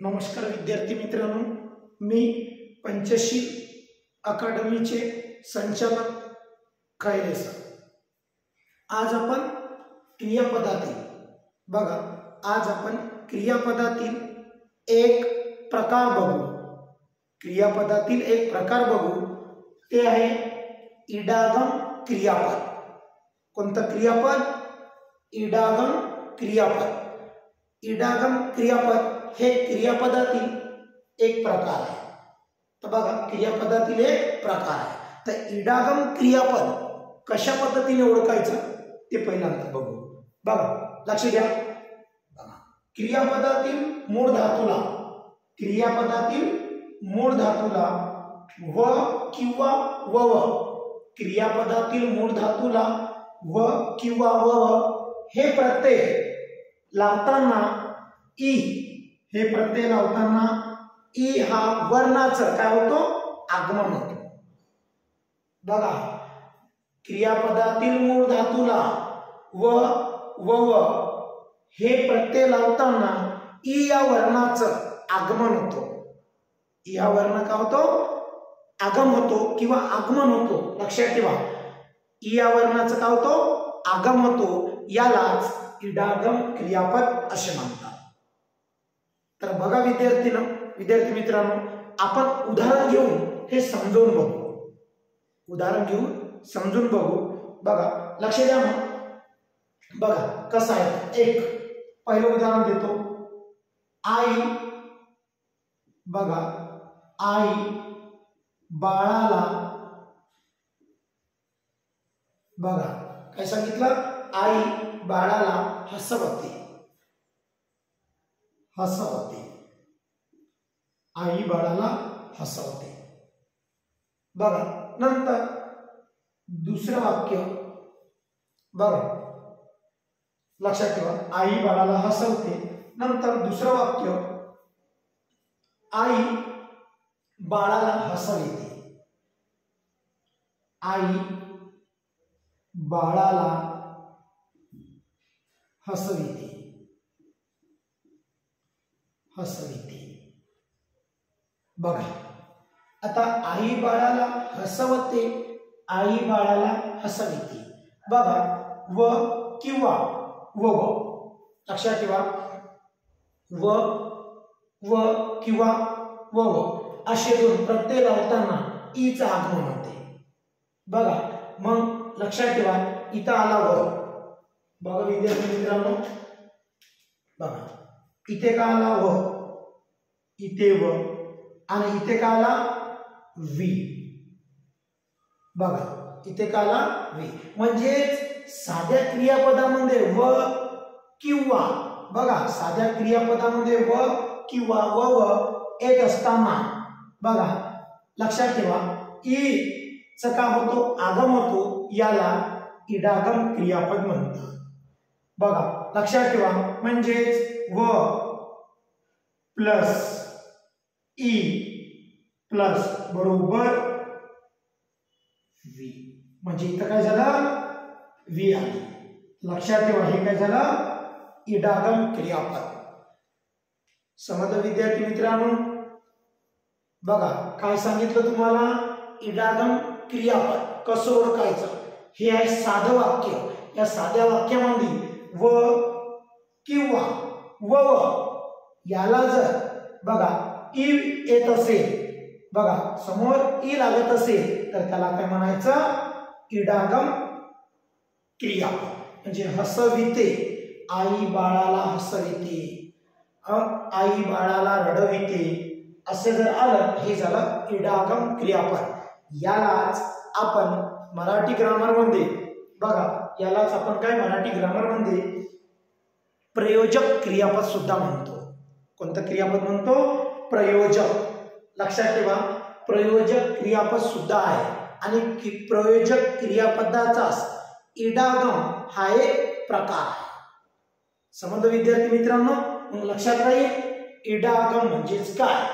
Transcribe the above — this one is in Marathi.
नमस्कार विद्यार्थी मित्रांनो, मी पंचशील अकादमीचे संचालक खैरे सर। आज आपण क्रियापदातील आज आपण क्रियापदातील एक प्रकार बघू। क्रियापदातील एक प्रकार बघू, ते आहे इडागम क्रियापद। कोणतं क्रियापद? इडागम क्रियापद। इडागम क्रियापद हे क्रियापदातील एक प्रकार आहे। तर बघा, क्रियापदातील एक प्रकार आहे। तर इडागम क्रियापद कशा पद्धतीने ओळखायचं ते पहिल्यांदा बघू। बघा, लक्ष द्या। क्रियापदातील मूळ धातूला व किंवा वव, क्रियापदातील मूळ धातूला व किंवा वव हे प्रत्यय लावताना ई हा वर्णाचं काय होतो? आगमन होतो। बघा, क्रियापदातील मूळ धातूला व वव हे प्रत्यय लावताना ई या वर्णाचं आगमन होतो। ई हा वर्ण काय होतो? आगम होतो किंवा आगमन होतो। लक्षात ठेवा, ई या वर्णाचं काय होतो? आगम होतो। यालाच इडागम क्रियापद असे म्हणतात। तर बघा विद्यार्थी मित्रांनो, आपण उदाहरण घेऊन हे समजून बघू। बघा, लक्ष द्या। बघा कसं आहे, एक पहिलं उदाहरण देतो। आई बाळाला, बघा काय सांगितलं? आई बाळाला हसवते। आई बाळाला हसवते। बघा, नंतर दुसरं वाक्य बघा, लक्षात ठेवा। आई बाळाला हसवते। नंतर दुसरं वाक्य, आई बाळाला हसविते। आई बाळाला हसविते। बघा, आता आई बाळाला हसवते, आई बाळाला हसविते। बघा, व किंवा वव, लक्षात ठेवा। व किंवा वव असे दोन प्रत्यय लावताना ईचं आगमन होते। बघा, मग लक्षात ठेवा, इथं आला व। बघा विद्यार्थी मित्रांनो, बघा इथे का आला व, इथे व, आणि इथे का आला वी। बघा, इथे का आला वी। म्हणजे साध्या क्रियापदामध्ये व किंवा, बघा साध्या क्रियापदामध्ये व किंवा वव येत असताना, बघा लक्षात ठेवा, ई च का होतो? आगम होतो। याला इडागम क्रियापद म्हणतात। बघा लक्षात ठेवा, म्हणजेच व प्लस ई प्लस बरोबर वी, म्हणजे इथं काय झालं? वी आली। लक्षात ठेवा, हे काय झालं? इडागम क्रियापद। समजलं विद्यार्थी मित्रांनो? बघा काय सांगितलं तुम्हाला? इडागम क्रियापद कसं ओळखायचं? हे आहे साधं वाक्य। या साध्या वाक्यामध्ये व किंवा वव याला जर बघा ई येत असेल, बघा समोर ई लागत असेल, तर त्याला काय म्हणायचं? इडागम क्रियापद। म्हणजे हसविते, आई बाळाला हसविते, आई बाळाला रडविते, असे जर आलं, हे झालं इडागम क्रियापद। यालाच आपण मराठी ग्रामर मध्ये, बघा यालाच आपण काय मराठी ग्रामर मध्ये प्रयोजक क्रियापद सुद्धा म्हणतो। कोणतं क्रियापद म्हणतो? प्रयोजक। लक्षात ठेवा, प्रयोजक क्रियापद सुद्धा आहे। आणि प्रयोजक क्रियापदाचाच इडागम हा एक प्रकार आहे। समजलं विद्यार्थी मित्रांनो? मग लक्षात राहील इडागम म्हणजेच काय?